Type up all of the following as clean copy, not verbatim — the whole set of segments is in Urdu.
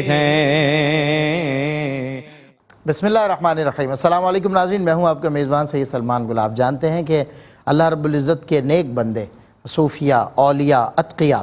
ہیں۔ بسم اللہ الرحمن الرحیم۔ السلام علیکم ناظرین، میں ہوں آپ کا میزبان سید سلمان گل۔ آپ جانتے ہیں کہ اللہ رب العزت کے نیک بندے، صوفیاء، اولیاء، اتقیاء،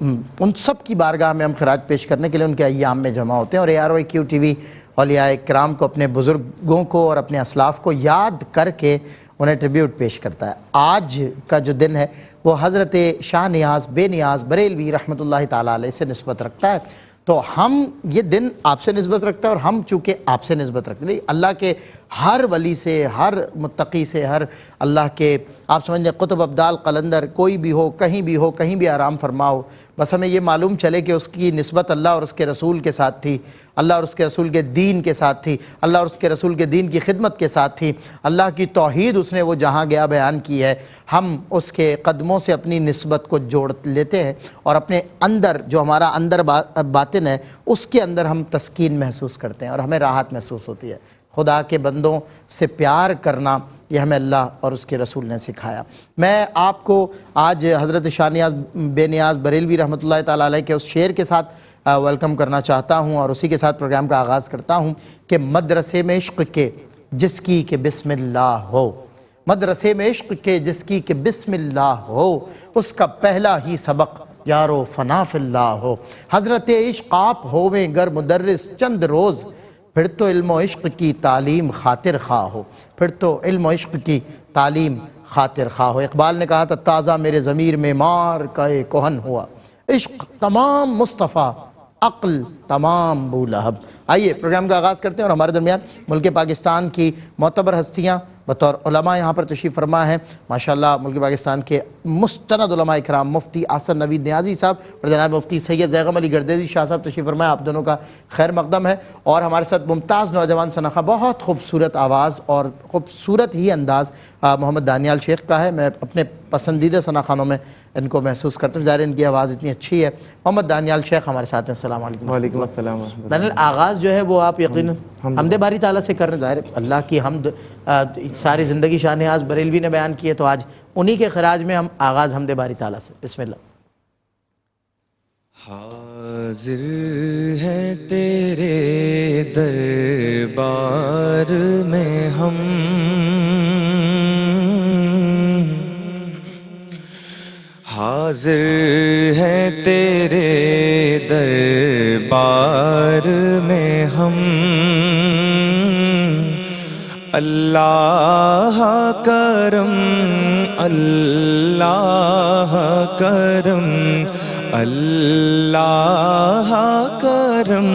ان سب کی بارگاہ میں ہم خراج پیش کرنے کے لیے ان کے ایام میں جمع ہوتے ہیں، اور ARYQ TV اولیاء کرام کو، اپنے بزرگوں کو اور اپنے اسلاف کو یاد کر کے انہیں ٹریبیوٹ پیش کرتا ہے۔ آج کا جو دن ہے وہ حضرت شاہ نیاز بے نیاز بریلوی رحمۃ اللہ تعالیٰ علیہ سے نسبت رکھتا ہے، تو ہم یہ دن آپ سے نسبت رکھتا ہے، اور ہم چونکہ آپ سے نسبت رکھتے ہیں اللہ کے ہر ولی سے، ہر متقی سے، ہر اللہ کے آپ سمجھ لیں قطب ابدال قلندر کوئی بھی ہو، کہیں بھی ہو، کہیں بھی آرام فرما ہو، بس ہمیں یہ معلوم چلے کہ اس کی نسبت اللہ اور اس کے رسول کے ساتھ تھی، اللہ اور اس کے رسول کے دین کے ساتھ تھی، اللہ اور اس کے رسول کے دین کی خدمت کے ساتھ تھی، اللہ کی توحید اس نے وہ جہاں گیا بیان کی ہے۔ ہم اس کے قدموں سے اپنی نسبت کو جوڑ لیتے ہیں، اور اپنے اندر جو ہمارا اندر باطن ہے اس کے اندر ہم تسکین محسوس کرتے ہیں اور ہمیں راحت محسوس ہوتی ہے۔ خدا کے بندوں سے پیار کرنا یہ ہمیں اللہ اور اس کے رسول نے سکھایا۔ میں آپ کو آج حضرت شاہ نیاز بے نیاز بریلوی رحمۃ اللہ تعالیٰ علیہ کے اس شعر کے ساتھ ویلکم کرنا چاہتا ہوں، اور اسی کے ساتھ پروگرام کا آغاز کرتا ہوں کہ مدرسے میں عشق کے جس کی کہ بسم اللہ ہو، مدرسے میں عشق کے جس کی کہ بسم اللہ ہو، اس کا پہلا ہی سبق یارو فنا فی اللہ ہو۔ حضرت عشق آپ ہوویں گر مدرس چند روز، پھر تو علم و عشق کی تعلیم خاطر خواہ ہو، پھر تو علم و عشق کی تعلیم خاطر خواہ ہو۔ اقبال نے کہا تھا تازہ میرے ضمیر میں مار کا کہن ہوا، عشق تمام مصطفیٰ عقل تمام بولہب۔ آئیے پروگرام کا آغاز کرتے ہیں، اور ہمارے درمیان ملک پاکستان کی معتبر ہستیاں بطور علماء یہاں پر تشریف فرما ہیں۔ ماشاءاللہ ملک پاکستان کے مستند علماء اکرام مفتی احسن نوید نیازی صاحب اور جناب مفتی سید زیغم علی گردیزی شاہ صاحب تشریف فرما ہیں۔ آپ دونوں کا خیر مقدم ہے، اور ہمارے ساتھ ممتاز نوجوان شناخہ، بہت خوبصورت آواز اور خوبصورت ہی انداز محمد دانیال شیخ کا ہے۔ میں اپنے پسندیدہ شناخانوں میں ان کو محسوس کرتا ہوں، ظاہر ان کی آواز اتنی اچھی ہے۔ محمد دانیال شیخ ہمارے ساتھ ہیں، السلام علیکم۔ وعلیکم السلام ورحمۃ اللہ۔ دانیال، آغاز جو ہے وہ آپ یقیناً حمد باری تعالیٰ سے کر رہے ہیں، ظاہر اللہ کی حمد ساری زندگی شاہ نیاز بریلوی نے بیان کی ہے، تو آج انہی کے خراج میں ہم آغاز حمد باری تعالیٰ سے۔ بسم اللہ۔ حاضر ہے تیرے دربار میں ہم، حاضر ہے تیرے دربار میں ہم، اللہ کرم اللہ کرم اللہ کرم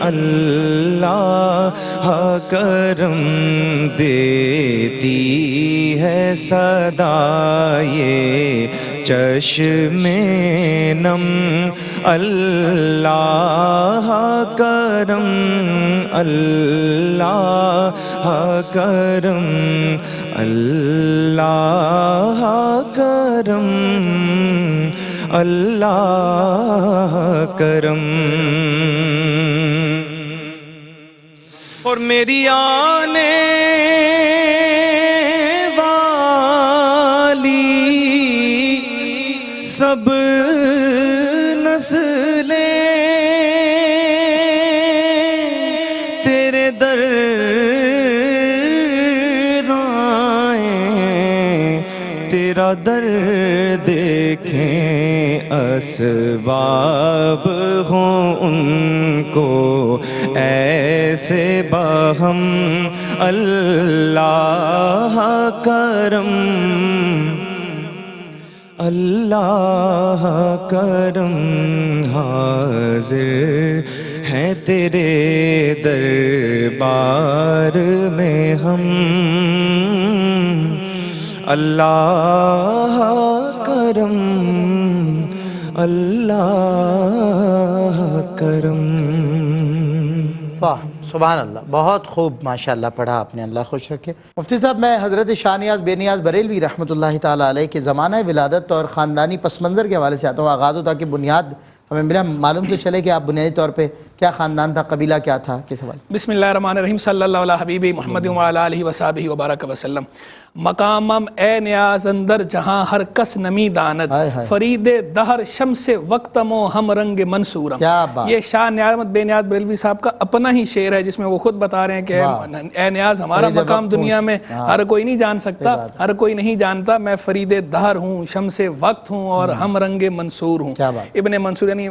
اللہ کرم، دیتی ہے صدا یہ چشم نم، اللہ کرم اللہ کرم اللہ کرم اللہ کرم۔ اور میری آنے والی سب نسلیں تیرے در آئیں، تیرا در دیکھیں، اسباب ہوں ان کو ایسے باہم، اللہ کرم اللہ کرم، حاضر ہیں تیرے دربار میں ہم، اللہ کرم اللہ کرم۔ واہ سبحان اللہ، بہت خوب ماشاءاللہ پڑھا آپ نے، اللہ خوش رکھے۔ مفتی صاحب، میں حضرت شاہ نیاز بے نیاز بریلوی رحمۃ اللہ تعالیٰ علیہ کے زمانہ ولادت اور خاندانی پس منظر کے حوالے سے آتا ہوں۔ آغاز ہوتا کہ بنیاد ہمیں ملا، معلوم تو چلے کہ آپ بنیادی طور پہ کیا خاندان تھا، قبیلہ کیا تھا، کس حوالے؟ بسم اللہ الرحمن الرحیم، صلی اللہ علیہ حبیبی محمد وعلی آلہ وصحبہ وبارک وسلم۔ مقامم اے نیاز اندر جہاں ہر کس نمی داند، فرید دہر شمس وقتم و ہم رنگ منصورم. یہ شاہ نیاز احمد بے نیاز بریلوی صاحب کا اپنا ہی شعر ہے جس میں وہ خود بتا رہے ہیں کہ اے نیاز ہمارا مقام دنیا میں ہر کوئی نہیں جان سکتا، ہر کوئی نہیں جانتا، میں فرید دہر ہوں، شمس وقت ہوں اور ہم رنگ منصور ہوں. ابن منصور یعنی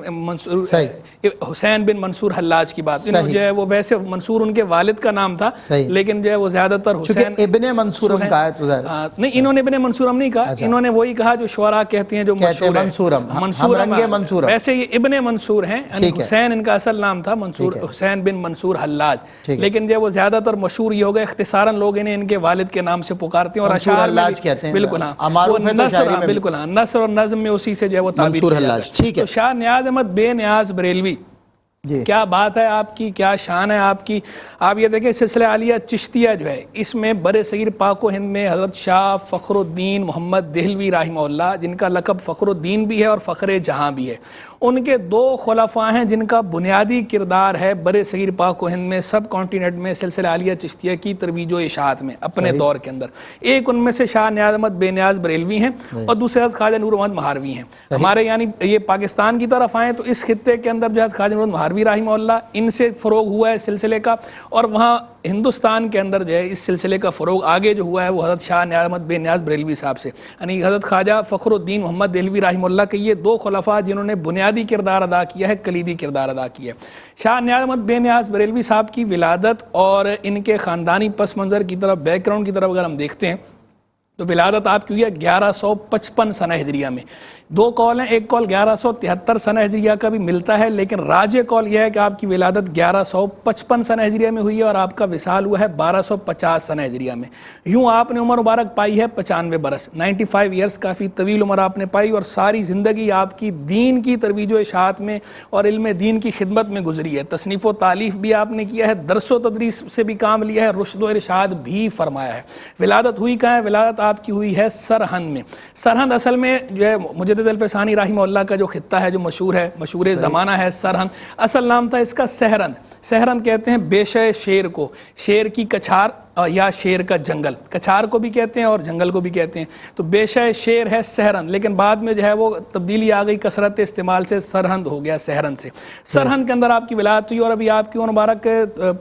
حسین بن منصور حلاج کی بات، جو ہے وہ ویسے منصور ان کے والد کا نام تھا لیکن جو ہے وہ زیادہ تر حسین ابن منصورم کہا ہے تو نہیں، انہوں نے ابن منصورم نہیں کہا، انہوں نے وہی کہا جو شعراء کہتے ہیں جو مشہور ہے منصورم، ویسے یہ ابن منصور ہیں، حسین ان کا اصل نام تھا، منصور حسین بن منصور حلاج، لیکن جو وہ زیادہ تر مشہور یہ ہوگا اختصاراً لوگ انہیں ان کے والد کے نام سے پکارتے ہیں اور اشعار میں بالکل بالکل نثر اور نظم میں اسی سے جو ہے وہ تعبیر کیا جاتا ہے. تو شاہ نیاز احمد بے نیاز بریلوی کیا بات ہے آپ کی، کیا شان ہے آپ کی. آپ یہ دیکھیں سلسلہ عالیہ چشتیہ جو ہے اس میں بر صغیر پاک و ہند میں حضرت شاہ فخر الدین محمد دہلوی رحمہ اللہ، جن کا لقب فخر الدین بھی ہے اور فخر جہاں بھی ہے، ان کے دو خلفاء ہیں جن کا بنیادی کردار ہے بر صغیر پاک و ہند میں سب کانٹیننٹ میں سلسلہ عالیہ چشتیہ کی ترویج و اشاعت میں اپنے دور کے اندر. ایک ان میں سے شاہ نیاز احمد بے نیاز بریلوی ہیں اور دوسرے حضرت خواجہ نور محمد مہاروی ہیں. ہمارے یعنی یہ پاکستان کی طرف آئیں تو اس خطے کے اندر جو ہے خواجہ نور محمد مہاروی رحمہ اللہ ان سے فروغ ہوا ہے سلسلے کا، اور وہاں ہندوستان کے اندر جو ہے اس سلسلے کا فروغ آگے جو ہوا ہے وہ حضرت شاہ نیاز احمد بے نیاز بریلوی صاحب سے، یعنی حضرت خواجہ فخر الدین محمد دہلوی رحمہ اللہ کے یہ دو خلفاء جنہوں نے بنیادی کردار ادا کیا ہے، کلیدی کردار ادا کیا ہے. شاہ نیاز احمد بے نیاز بریلوی صاحب کی ولادت اور ان کے خاندانی پس منظر کی طرف، بیک گراؤنڈ کی طرف اگر ہم دیکھتے ہیں تو ولادت آپ کی ہوئی ہے 1155 سنہ ہجریہ میں. دو قول ہیں، ایک قول 1173 سنہ ہجریہ کا بھی ملتا ہے لیکن راجح قول یہ ہے کہ آپ کی ولادت 1155 سنہ ہجریہ میں ہوئی ہے اور آپ کا وصال ہوا ہے 1250 سنہ ہجریہ میں. یوں آپ نے عمر مبارک پائی ہے 95 برس، 95 ایئرس، کافی طویل عمر آپ نے پائی اور ساری زندگی آپ کی دین کی ترویج و اشاعت میں اور علم دین کی خدمت میں گزری ہے. تصنیف و تالیف بھی آپ نے کیا ہے، درس و تدریس سے بھی کام لیا ہے، رشد و ارشاد بھی فرمایا ہے. ولادت ہوئی کہاں ہے؟ ولادت آپ کی ہوئی ہے سرہند میں. سرہند اصل میں جو ہے مجدد الفسانی رحمہ اللہ کا جو خطہ ہے جو مشہور ہے، مشہور زمانہ ہے سرہند، اصل نام تھا اس کا سہرند. سہرند کہتے ہیں بیشے شیر کو، شیر کی کچھار یا شیر کا جنگل، کچھار کو بھی کہتے ہیں اور جنگل کو بھی کہتے ہیں. تو بیشے شیر ہے سہرند، لیکن بعد میں جو ہے وہ تبدیلی آ گئی کثرت استعمال سے، سرہند ہو گیا سہرند سے. سرہند کے اندر آپ کی ولادت ہوئی اور ابھی آپ کی عمر مبارک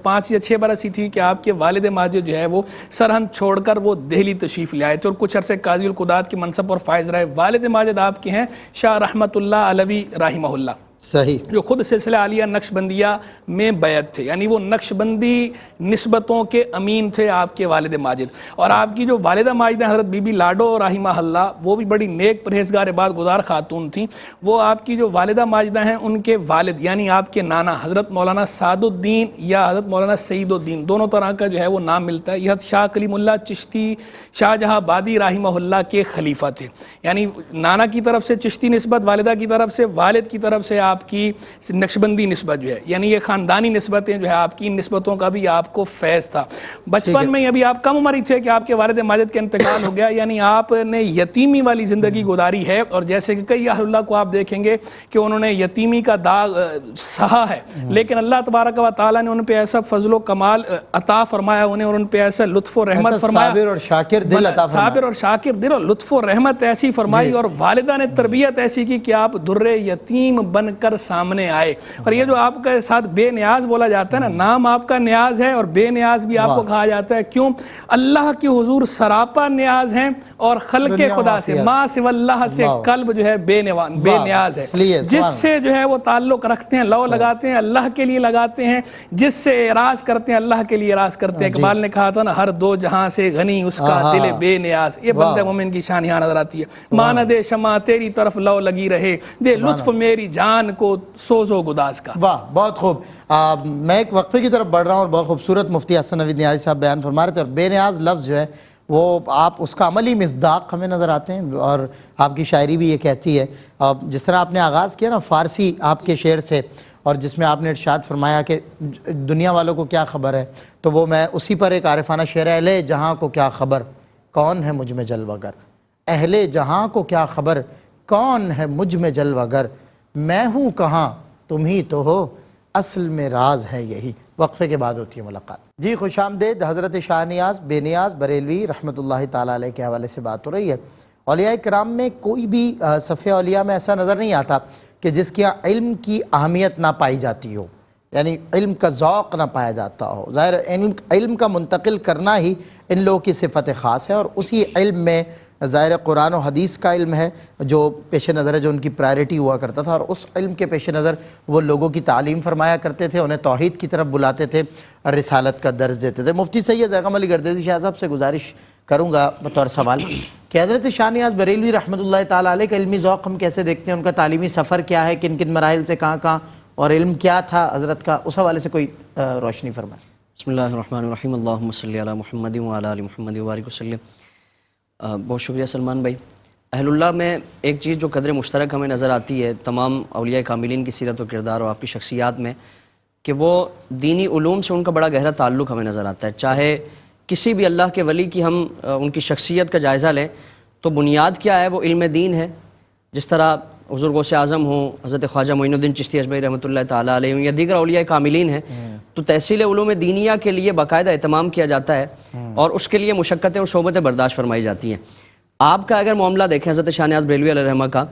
5 یا 6 برس ہی تھی کہ آپ کے والد ماجد جو ہے وہ سرہند چھوڑ کر وہ دہلی تشریف لے آئے تھے اور کچھ عرصے قاضی القضات کی منصب پر فائز رہے. والد ماجد آپ کے ہیں شاہ رحمت اللہ علوی رحمہ اللہ، صحیح، جو خود سلسلہ عالیہ نقشبندیہ میں بیعت تھے، یعنی وہ نقشبندی نسبتوں کے امین تھے آپ کے والد ماجد. اور آپ کی جو والدہ ماجدہ حضرت بی بی لاڈو رحمہ اللہ، وہ بھی بڑی نیک پرہیزگار عبادت گزار خاتون تھیں. وہ آپ کی جو والدہ ماجدہ ہیں ان کے والد یعنی آپ کے نانا حضرت مولانا سعد الدین یا حضرت مولانا سعید الدین، دونوں طرح کا جو ہے وہ نام ملتا ہے. یہ حضرت شاہ کلیم اللہ چشتی شاہ جہاں بادی رحمہ اللہ کے خلیفہ تھے، یعنی نانا کی طرف سے چشتی نسبت، والدہ کی طرف سے، والد کی طرف سے آپ کی نقشبندی نسبت جو ہے، یعنی یہ خاندانی نسبتیں جو ہے آپ کی نسبتوں کا بھی آپ کو فیض تھا. بچپن میں ابھی آپ کم عمر ہی تھے کہ آپ کے والد ماجد کا انتقال ہو گیا، یعنی آپ نے یتیمی والی زندگی گزاری ہے. اور جیسے کہ کئی اہل اللہ کو آپ دیکھیں گے کہ انہوں نے یتیمی کا داغ سہا ہے، لیکن اللہ تبارک و تعالیٰ نے ان پہ ایسا فضل و کمال عطا فرمایا انہیں اور ان پہ ایسا لطف و رحمت فرمایا، صابر اور شاکر دل عطا فرمایا، صابر اور شاکر دل اور لطف و رحمت ایسی فرمائی اور والدہ نے تربیت ایسی کی کہ آپ در یتیم بن کر سامنے آئے. اور یہ جو آپ کے ساتھ بے نیاز بولا جاتا ہے نا، نام آپ کا نیاز ہے اور بے نیاز بھی آپ کو کہا جاتا ہے. کیوں؟ اللہ کی حضور سراپا نیاز ہیں اور خلق خدا سے ما سوى اللہ سے قلب جو ہے بے نیاز ہے. جس سے جو ہے وہ تعلق رکھتے ہیں، لو لگاتے ہیں اللہ کے لیے لگاتے ہیں، جس سے اعراض کرتے ہیں اللہ کے لیے اعراض کرتے ہیں. اقبال نے کہا تھا نا، ہر دو جہاں سے غنی اس کا دل بے نیاز. یہ بندہ مومن کی شان یہاں نظر آتی ہے. ماند شمع تیری طرف لو لگی رہے، دے لطف میری جان کو سوز و گداز کا. واہ، بہت خوب. میں ایک وقفے کی طرف بڑھ رہا ہوں اور بہت خوبصورت مفتی حسن نوید نیازی صاحب بیان فرما رہے تھے. اور بے نیاز لفظ جو ہے وہ آپ اس کا عملی مصداق ہمیں نظر آتے ہیں اور آپ کی شاعری بھی یہ کہتی ہے. جس طرح آپ نے آغاز کیا نا فارسی آپ کے شعر سے، اور جس میں آپ نے ارشاد فرمایا کہ دنیا والوں کو کیا خبر ہے، تو وہ میں اسی پر ایک عارفانہ شعر ہے. اہل جہاں کو کیا خبر کون ہے مجھ میں جلوہ گر، اہل جہاں کو کیا خبر کون ہے مجھ میں جلوہ گر، میں ہوں کہاں تم ہی تو ہو اصل میں راز ہے یہی. وقفے کے بعد ہوتی ہے ملاقات. جی خوش آمدید. حضرت شاہ نیاز بے نیاز بریلوی رحمۃ اللہ تعالیٰ علیہ کے حوالے سے بات ہو رہی ہے. اولیاء کرام میں کوئی بھی صف اولیاء میں ایسا نظر نہیں آتا کہ جس کے یہاں علم کی اہمیت نہ پائی جاتی ہو, یعنی علم کا ذوق نہ پایا جاتا ہو. ظاہر علم کا منتقل کرنا ہی ان لوگوں کی صفت خاص ہے, اور اسی علم میں ظاہر قرآن و حدیث کا علم ہے جو پیش نظر ہے, جو ان کی پرائرٹی ہوا کرتا تھا, اور اس علم کے پیش نظر وہ لوگوں کی تعلیم فرمایا کرتے تھے, انہیں توحید کی طرف بلاتے تھے, رسالت کا درس دیتے تھے. مفتی سید زیغم علی گردیزی شاہ صاحب سے گزارش کروں گا بطور سوال کہ حضرت شاہ نیاز بریلوی رحمۃ اللہ تعالیٰ علیہ کا علمی ذوق ہم کیسے دیکھتے ہیں, ان کا تعلیمی سفر کیا ہے, کن کن مراحل سے کہاں کہاں, اور علم کیا تھا حضرت کا, اس حوالے سے کوئی روشنی فرمائیں. بسم اللہ الرحمن الرحیم. اللہم صلی علی محمد وعلی آل محمد وبارک وسلم. بہت شکریہ سلمان بھائی. اہل اللہ میں ایک چیز جو قدر مشترک ہمیں نظر آتی ہے تمام اولیاء کاملین کی سیرت و کردار اور آپ کی شخصیات میں, کہ وہ دینی علوم سے ان کا بڑا گہرا تعلق ہمیں نظر آتا ہے. چاہے کسی بھی اللہ کے ولی کی ہم ان کی شخصیت کا جائزہ لیں تو بنیاد کیا ہے, وہ علم دین ہے. جس طرح حضور غوث اعظم ہوں, حضرت خواجہ معین الدین چشتی اجمیری رحمۃ اللہ تعالیٰ علیہ یا دیگر اولیاء کاملین ہیں, تو تحصیل علوم دینیہ کے لیے باقاعدہ اہتمام کیا جاتا ہے اور اس کے لیے مشقتیں اور صحبتیں برداشت فرمائی جاتی ہیں. آپ کا اگر معاملہ دیکھیں حضرت شاہ نیاز بریلوی علیہ رحمہ کا,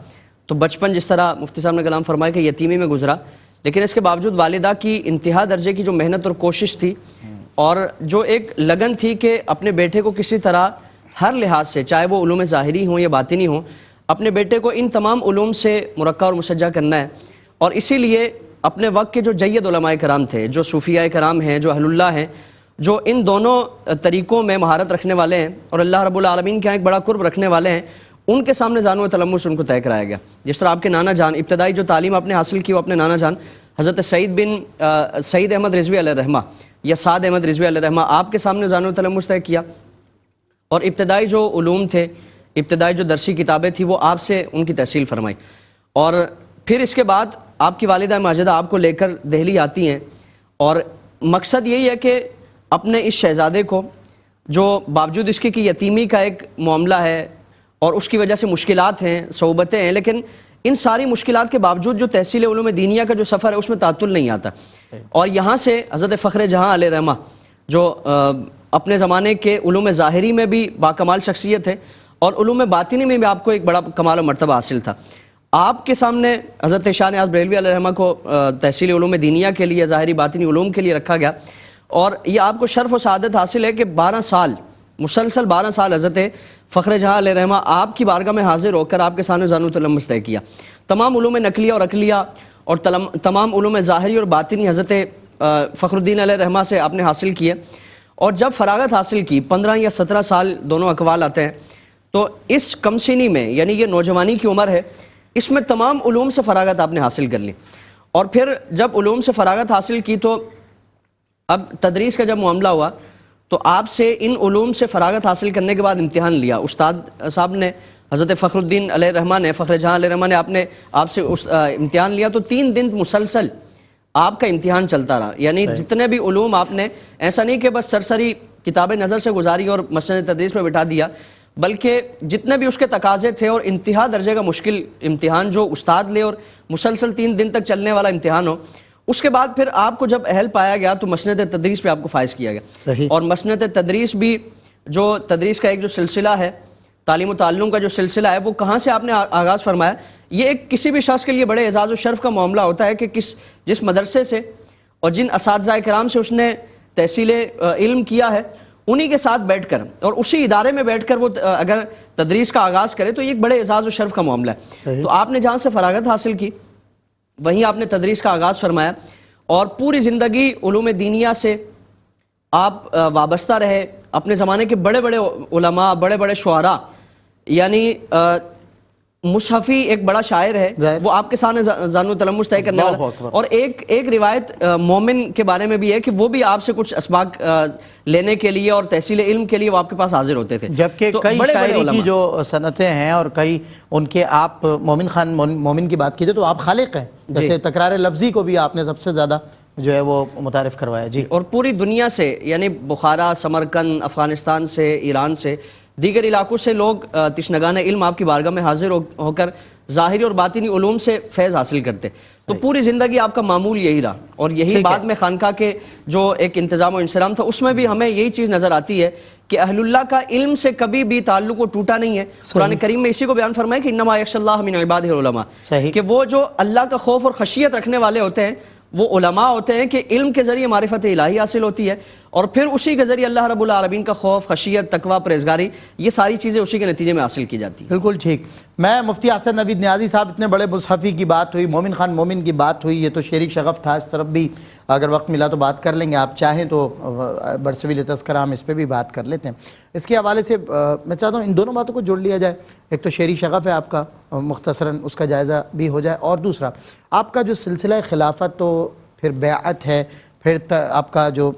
تو بچپن جس طرح مفتی صاحب نے کلام فرمایا کہ یتیمی میں گزرا, لیکن اس کے باوجود والدہ کی انتہا درجے کی جو محنت اور کوشش تھی اور جو ایک لگن تھی کہ اپنے بیٹے کو کسی طرح ہر لحاظ سے, چاہے وہ علوم ظاہری ہوں یا باطنی ہوں, اپنے بیٹے کو ان تمام علوم سے مرقع اور مسجع کرنا ہے. اور اسی لیے اپنے وقت کے جو جید علماء کرام تھے, جو صوفیاء کرام ہیں, جو اہل اللہ ہیں, جو ان دونوں طریقوں میں مہارت رکھنے والے ہیں اور اللہ رب العالمین کے یہاں ایک بڑا قرب رکھنے والے ہیں, ان کے سامنے زانو تلمس ان کو طے کرایا گیا. جس طرح آپ کے نانا جان ابتدائی جو تعلیم آپ نے حاصل کی وہ اپنے نانا جان حضرت سعید احمد رضوی علیہ رحمہ یا سعد احمد رضوی علیہ رحمہ آپ کے سامنے زانو تلمس طے کیا, اور ابتدائی جو علوم تھے, ابتدائی جو درسی کتابیں تھیں, وہ آپ سے ان کی تحصیل فرمائی. اور پھر اس کے بعد آپ کی والدہ ماجدہ آپ کو لے کر دہلی آتی ہیں, اور مقصد یہی ہے کہ اپنے اس شہزادے کو, جو باوجود اس کی کہ یتیمی کا ایک معاملہ ہے اور اس کی وجہ سے مشکلات ہیں, صعوبتیں ہیں, لیکن ان ساری مشکلات کے باوجود جو تحصیل علوم دینیہ کا جو سفر ہے اس میں تعطل نہیں آتا. اور یہاں سے حضرت فخر جہاں علیہ رحمہ جو اپنے زمانے کے علوم ظاہری میں بھی باکمال شخصیت ہے اور علوم باطنی میں بھی آپ کو ایک بڑا کمال و مرتبہ حاصل تھا. آپ کے سامنے حضرت شاہ نیاز بریلوی علیہ رحمہ کو تحصیل علوم دینیہ کے لیے, ظاہری باطنی علوم کے لیے رکھا گیا, اور یہ آپ کو شرف و سعادت حاصل ہے کہ 12 سال مسلسل 12 سال حضرت فخر جہاں علیہ رحمہ آپ کی بارگاہ میں حاضر ہو کر آپ کے سامنے زانو تلمس طے کیا. تمام علوم نقلیہ اور عقلیہ اور تمام علوم ظاہری اور باطنی حضرت فخر الدین علیہ رحمہ سے آپ نے حاصل کیے. اور جب فراغت حاصل کی 15 یا 17 سال دونوں اقوال آتے ہیں, تو اس کم سنی میں یعنی یہ نوجوانی کی عمر ہے, اس میں تمام علوم سے فراغت آپ نے حاصل کر لی. اور پھر جب علوم سے فراغت حاصل کی تو اب تدریس کا جب معاملہ ہوا تو آپ سے ان علوم سے فراغت حاصل کرنے کے بعد امتحان لیا. استاد صاحب نے حضرت فخر الدین علیہ رحمہ نے, فخر جہاں علیہ رحمہ نے آپ سے امتحان لیا, تو 3 دن مسلسل آپ کا امتحان چلتا رہا. یعنی جتنے بھی علوم آپ نے, ایسا نہیں کہ بس سرسری کتاب نظر سے گزاری اور مسند تدریس میں بٹھا دیا, بلکہ جتنے بھی اس کے تقاضے تھے اور انتہا درجے کا مشکل امتحان جو استاد لے اور مسلسل 3 دن تک چلنے والا امتحان ہو, اس کے بعد پھر آپ کو جب اہل پایا گیا تو مسند تدریس پہ آپ کو فائز کیا گیا. اور مسند تدریس بھی جو تدریس کا ایک جو سلسلہ ہے, تعلیم و تعلم کا جو سلسلہ ہے, وہ کہاں سے آپ نے آغاز فرمایا. یہ ایک کسی بھی شخص کے لیے بڑے اعزاز و شرف کا معاملہ ہوتا ہے کہ جس مدرسے سے اور جن اساتذہ کرام سے اس نے تحصیل علم کیا ہے, انہی کے ساتھ بیٹھ کر اور اسی ادارے میں بیٹھ کر وہ اگر تدریس کا آغاز کرے تو یہ ایک بڑے اعزاز و شرف کا معاملہ ہے. تو آپ نے جہاں سے فراغت حاصل کی وہیں آپ نے تدریس کا آغاز فرمایا, اور پوری زندگی علوم دینیہ سے آپ وابستہ رہے. اپنے زمانے کے بڑے بڑے علماء, بڑے بڑے شعراء, یعنی مصحفی ایک بڑا شاعر ہے, وہ آپ کے سامنے زانو تلمس طے کرنے والا. اور ایک روایت مومن کے بارے میں بھی ہے کہ وہ بھی آپ سے کچھ اسباق لینے کے لیے اور تحصیل علم کے لیے وہ آپ کے پاس حاضر ہوتے تھے. جبکہ کئی شاعری کی جو صنعتیں ہیں اور کئی ان کے, آپ مومن خان مومن کی بات کیجئے تو آپ خالق ہیں, جیسے تکرار لفظی کو بھی آپ نے سب سے زیادہ جو ہے وہ متعارف کروایا. جی. اور پوری دنیا سے, یعنی بخارا, سمرقند, افغانستان سے, ایران سے, دیگر علاقوں سے لوگ تشنگان علم آپ کی بارگاہ میں حاضر ہو کر ظاہری اور باطنی علوم سے فیض حاصل کرتے. تو پوری زندگی آپ کا معمول یہی رہا، اور یہی بعد میں خانقاہ کے جو ایک انتظام و انصرام تھا اس میں بھی ہمیں یہی چیز نظر آتی ہے کہ اہل اللہ کا علم سے کبھی بھی تعلق وہ ٹوٹا نہیں ہے۔ قرآن کریم میں اسی کو بیان فرمایا کہ انما یخشی اللہ من عبادہ العلماء، کہ وہ جو اللہ کا خوف اور خشیت رکھنے والے ہوتے ہیں وہ علماء ہوتے ہیں، کہ علم کے ذریعے معرفت الہی حاصل ہوتی ہے، اور پھر اسی کے ذریعے اللہ رب العالمین کا خوف، خشیت، تقوی، پرہیزگاری، یہ ساری چیزیں اسی کے نتیجے میں حاصل کی جاتی ہیں۔ بالکل ٹھیک۔ میں مفتی حسن نوید نیازی صاحب، اتنے بڑے مصحفی کی بات ہوئی، مومن خان مومن کی بات ہوئی، یہ تو شعری شغف تھا، اس طرف بھی اگر وقت ملا تو بات کر لیں گے، آپ چاہیں تو برسبیل تذکرہ ہم اس پہ بھی بات کر لیتے ہیں۔ اس کے حوالے سے میں چاہتا ہوں ان دونوں باتوں کو جوڑ لیا جائے، ایک تو شعری شغف ہے آپ کا، مختصراً اس کا جائزہ بھی ہو جائے، اور دوسرا آپ کا جو سلسلہ خلافت تو پھر بیعت ہے، پھر آپ کا جو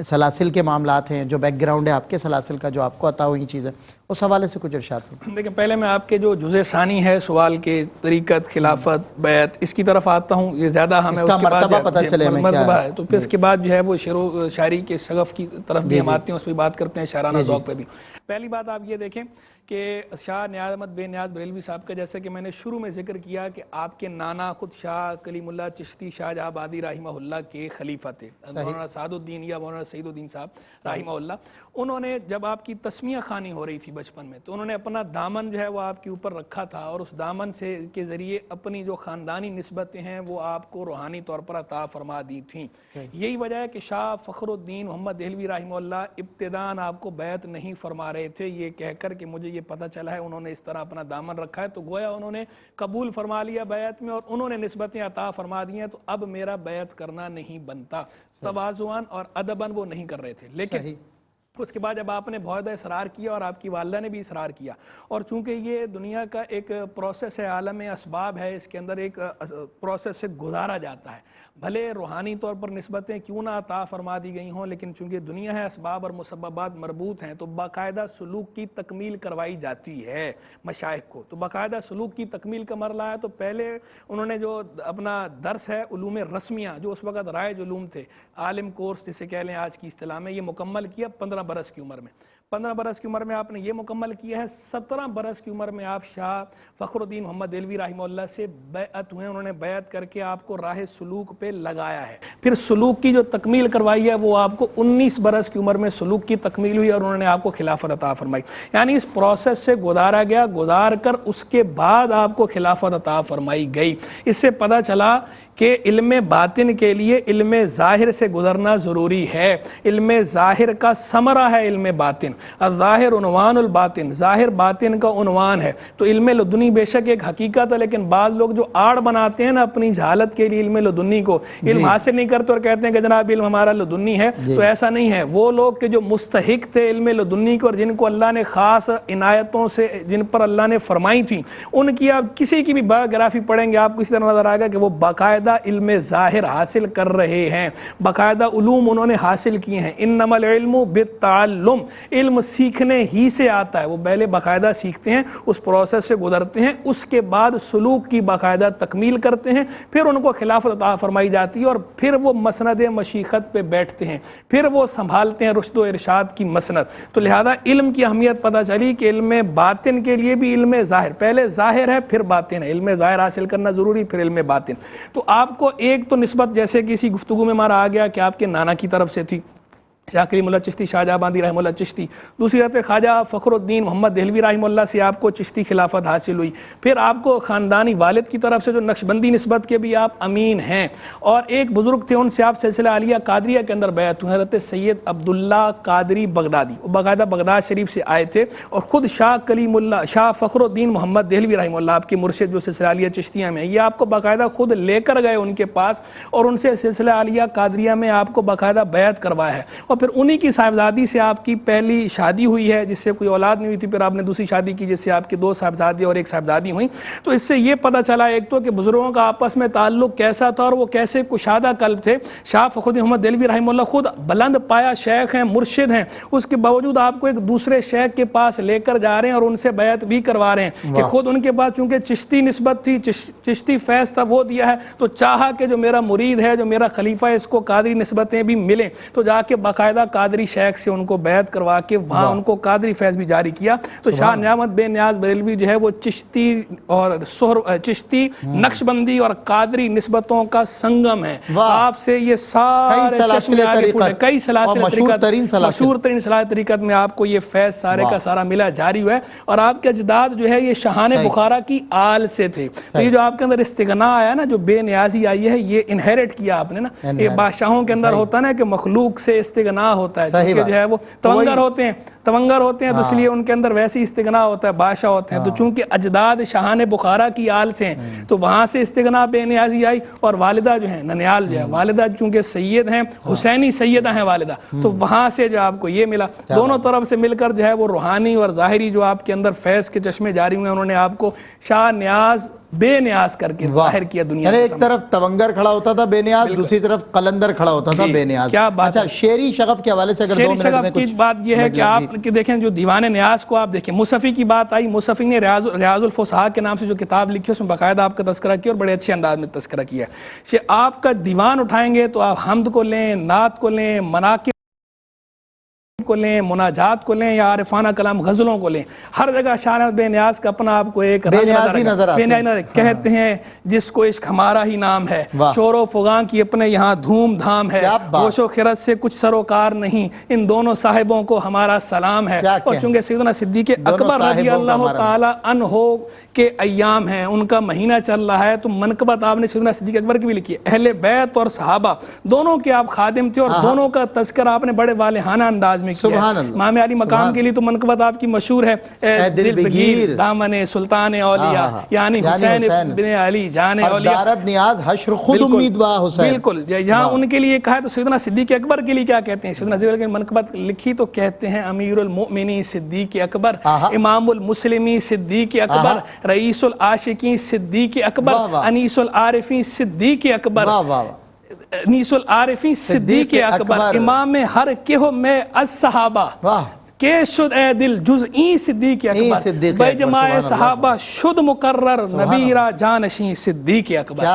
سلاسل کے معاملات ہیں، جو بیک گراؤنڈ ہے آپ کے سلاسل کا جو آپ کو عطا ہوئی چیزیں، اس حوالے سے کچھ ارشاد ہو۔ دیکھیں پہلے میں آپ کے جو جزء ثانی ہے سوال کے طریقت، خلافت، بیعت، اس کی طرف آتا ہوں، یہ زیادہ ہمیں اس کا مرتبہ پتہ چلے ہمیں کیا ہے، تو پھر اس کے بعد جو ہے وہ شعر و شاعری کے شغف کی طرف بھی ہم آتے ہیں، اس پہ بات کرتے ہیں، شاعرانہ ذوق پہ بھی۔ پہلی بات آپ یہ دیکھیں کہ شاہ نیاز احمد بے نیاز بریلوی صاحب کا، جیسے کہ میں نے شروع میں ذکر کیا کہ آپ کے نانا خود شاہ کلیم اللہ چشتی شاہ جہاں آبادی رحمہ اللہ کے خلیفہ تھے، مولانا سعد الدین یا مولانا سعید الدین صاحب رحمہ اللہ۔ انہوں نے جب آپ کی تسمیہ خوانی ہو رہی تھی بچپن میں، تو انہوں نے اپنا دامن جو ہے وہ آپ کے اوپر رکھا تھا، اور اس دامن سے کے ذریعے اپنی جو خاندانی نسبتیں ہیں وہ آپ کو روحانی طور پر عطا فرما دی تھیں۔ یہی وجہ ہے کہ شاہ فخر الدین محمد دہلوی رحمہ اللہ ابتداً آپ کو بیعت نہیں فرما رہے تھے، یہ کہہ کر کہ مجھے یہ پتہ چلا ہے انہوں نے اس طرح اپنا دامن رکھا ہے، تو گویا انہوں نے قبول فرما لیا بیعت میں، اور انہوں نے نسبتیں عطا فرما دی ہیں، تو اب میرا بیعت کرنا نہیں بنتا۔ تواضعاً اور ادباً وہ نہیں کر رہے تھے، لیکن اس کے بعد جب آپ نے بہت اصرار کیا اور آپ کی والدہ نے بھی اصرار کیا، اور چونکہ یہ دنیا کا ایک پروسیس ہے، عالم اسباب ہے، اس کے اندر ایک پروسیس سے گزارا جاتا ہے، بھلے روحانی طور پر نسبتیں کیوں نہ عطا فرما دی گئی ہوں، لیکن چونکہ دنیا ہے، اسباب اور مسببات مربوط ہیں، تو باقاعدہ سلوک کی تکمیل کروائی جاتی ہے مشائخ کو۔ تو باقاعدہ سلوک کی تکمیل کا مرحلہ ہے، تو پہلے انہوں نے جو اپنا درس ہے علوم رسمیہ، جو اس وقت رائج علوم تھے، عالم کورس جسے کہہ لیں آج کی اصطلاح میں، یہ مکمل کیا 15 برس کی عمر میں۔ 15 برس کی عمر میں آپ نے یہ مکمل کیا ہے۔ 17 برس کی عمر میں آپ شاہ فخر الدین محمد دہلوی رحمہ اللہ سے بیعت ہوئے، انہوں نے بیعت کر کے آپ کو راہ سلوک پہ لگایا ہے۔ پھر سلوک کی جو تکمیل کروائی ہے وہ آپ کو 19 برس کی عمر میں سلوک کی تکمیل ہوئی، اور انہوں نے آپ کو خلافت عطا فرمائی۔ یعنی اس پروسیس سے گزارا گیا، گزار کر اس کے بعد آپ کو خلافت عطا فرمائی گئی۔ اس سے پتہ چلا کہ علم باطن کے لیے علم ظاہر سے گزرنا ضروری ہے۔ علم ظاہر کا ثمرہ ہے علم باطن، الظاہر عنوان الباطن، ظاہر باطن کا عنوان ہے۔ تو علم لدنی بے شک ایک حقیقت ہے، لیکن بعض لوگ جو آڑ بناتے ہیں نا اپنی جہالت کے لیے علم لدنی کو، علم حاصل نہیں کرتے اور کہتے ہیں کہ جناب علم ہمارا لدنی ہے، تو ایسا نہیں ہے۔ وہ لوگ کہ جو مستحق تھے علم لدنی کو، اور جن کو اللہ نے خاص عنایتوں سے جن پر اللہ نے فرمائی تھیں، ان کی آپ کسی کی بھی بایوگرافی پڑھیں گے آپ کو اسی طرح نظر آئے گا کہ وہ باقاعدہ علم ظاہر حاصل کر رہے ہیں، باقاعدہ علوم انہوں نے حاصل کیے ہیں۔ انما العلم بالتعلم، علم سیکھنے ہی سے آتا ہے، وہ پہلے باقاعدہ سیکھتے ہیں، اس پروسیس سے گزرتے ہیں، اس کے بعد سلوک کی باقاعدہ تکمیل کرتے ہیں، پھر ان کو خلافت عطا فرمائی جاتی ہے، اور پھر وہ مسند مشیخت پہ بیٹھتے ہیں، پھر وہ سنبھالتے ہیں رشد و ارشاد کی مسند۔ تو لہذا علم کی اہمیت پتہ چلی کہ علم باطن کے لیے بھی علم ظاہر، پہلے ظاہر ہے پھر باطن ہے، علم ظاہر حاصل کرنا ضروری، پھر علم باطن۔ تو آپ کو ایک تو نسبت جیسے کسی گفتگو میں ہمارا آ گیا کہ آپ کے نانا کی طرف سے تھی، شاہ کلیم اللہ چشتی شاہ جہاں آبادی رحمہ اللہ چشتی، دوسری طرف خواجہ فخر الدین محمد دہلوی رحمہ اللہ سے آپ کو چشتی خلافت حاصل ہوئی، پھر آپ کو خاندانی والد کی طرف سے جو نقشبندی نسبت کے بھی آپ امین ہیں، اور ایک بزرگ تھے ان سے آپ سلسلہ عالیہ قادریہ کے اندر بیعت ہوئے، حضرت سید عبداللہ قادری بغدادی، وہ باقاعدہ بغداد شریف سے آئے تھے، اور خود شاہ کلیم اللہ شاہ فخر الدین محمد دہلوی رحمہ اللہ آپ کے مرشد جو سلسلہ عالیہ چشتیہ میں، یہ آپ کو باقاعدہ خود لے کر گئے ان کے پاس، اور ان سے سلسلہ عالیہ قادریہ میں آپ کو باقاعدہ بیعت کروایا ہے، اور پھر انہی کی صاحبزادی سے آپ کی پہلی شادی ہوئی ہے، جس سے کوئی اولاد نہیں ہوئی تھی، پھر آپ نے دوسری شادی کی جس سے آپ کی 2 صاحبزادی اور 1 صاحبزادی ہوئی۔ تو اس سے یہ پتہ چلا ایک تو کہ بزرگوں کا آپس میں تعلق کیسا تھا، اور وہ کیسے کشادہ قلب تھے۔ شاہ فخر الدین محمد دہلوی رحمہ اللہ خود بلند پایا شیخ ہیں، مرشد ہیں، اس کے باوجود آپ کو ایک دوسرے شیخ کے پاس لے کر جا رہے ہیں اور ان سے بیعت بھی کروا رہے ہیں کہ خود ان کے پاس چونکہ چشتی نسبت تھی، چشتی فیض تھا وہ دیا ہے، تو چاہا کہ جو میرا مرید ہے، جو میرا خلیفہ ہے، اس کو قادری نسبتیں بھی ملیں، تو جا کے باقاعدہ باقاعدہ قادری شیخ سے ان کو بیعت کروا کے وہاں ان کو قادری فیض بھی جاری کیا. تو شاہ نعمت بے نیاز بریلوی جو ہے وہ چشتی نقشبندی اور قادری نسبتوں کا سنگم ہے. آپ سے یہ سارے کئی سلاسل مشہور ترین سلاسل طریقت میں آپ کو یہ فیض سارے کا سارا ملا جاری ہوا ہے. اور آپ کے اجداد جو ہے یہ شاہان بخارا کی آل سے تھے. تو یہ جو آپ کے اندر استغنا آیا نا, جو بے نیازی آئی ہے, یہ انہیرٹ کیا آپ نے نا. یہ بادشاہوں کے اندر ہوتا نا کہ مخلوق سے استغنا ہوتا ہے, کیونکہ جو ہے وہ تونگر ہوتے ہیں تو اس لیے ان کے اندر ویسی استغنا ہوتا ہے, بادشاہ ہوتے ہیں. تو چونکہ اجداد شاہان بخارا کی آل سے ہیں تو وہاں سے استغنا بے نیازی آئی. اور والدہ جو ہے ننیال جو ہے, والدہ چونکہ سید ہیں, حسینی سیدہ ہیں والدہ, تو وہاں سے جو آپ کو یہ ملا. دونوں طرف سے مل کر جو ہے وہ روحانی اور ظاہری جو آپ کے اندر فیض کے چشمے جاری ہوئے, انہوں نے آپ کو شاہ نیاز بے نیاز کر کے ظاہر کیا دنیا میں. ایک طرف تونگر کھڑا ہوتا تھا بے نیاز, دوسری طرف قلندر کھڑا ہوتا تھا بے نیاز. کیا بات. اچھا, شعری شغف کے حوالے سے اگر 2 منٹ میں کچھ بات یہ ہے کہ آپ دیکھیں جو دیوان نیاز کو آپ دیکھیں, مصفی کی بات آئی, مصفی نے ریاض الفصحاء کے نام سے جو کتاب لکھی ہے اس میں باقاعدہ آپ کا تذکرہ کیا اور بڑے اچھے انداز میں تذکرہ کیا ہے. آپ کا دیوان اٹھائیں گے تو آپ حمد کو لیں, نعت کو لیں, مناقب کو لیں, مناجات کو لیں یا عارفانہ کلام غزلوں کو لیں, ہر جگہ شاہ نعمت بے نیاز کا اپنا آپ کو ایک بے نیازی نظر آتے ہیں. کہتے ہیں جس کو عشق ہمارا ہی نام ہے, شور و فغاں کی اپنے یہاں دھوم دھام ہے, ہوش و خرد سے کچھ سروکار نہیں, ان دونوں صاحبوں کو ہمارا سلام ہے. اور چونکہ سیدنا صدیق اکبر رضی اللہ تعالی عنہ کے ایام ہیں, ان کا مہینہ چل رہا ہے, تو منقبت آپ نے سیدنا صدیق اکبر کی بھی لکھی ہے. اہل بیت اور صحابہ دونوں کے آپ خادم تھے, اور دونوں کا تذکرہ آپ نے بڑے والہانہ انداز میں کیا ہے. امام علی مقام کے لیے تو منقبت آپ کی مشہور ہے, اے دل بگیر دامن سلطان اولیاء, یعنی حسین بن علی جان اولیاء, دارد نیاز حشر خود امیدوا حسین. بالکل, یہاں ان کے لیے کہا ہے. تو سیدنا صدیق اکبر کے لیے کیا کہتے ہیں؟ سیدنا صدیق کی منقبت لکھی تو کہتے ہیں امیر المؤمنین صدیق اکبر, امام المسلمین صدیق اکبر, رئیس العاشقین صدیق اکبر, انیس العارفین صدیق اکبر, نیس العارفین صدیق اکبر, امام ہر کہو میں الصحابہ کہ شد اے دل جزئی صدیق اکبر, بے جماع صحابہ شد مقرر نبی را جانشین صدیق اکبر.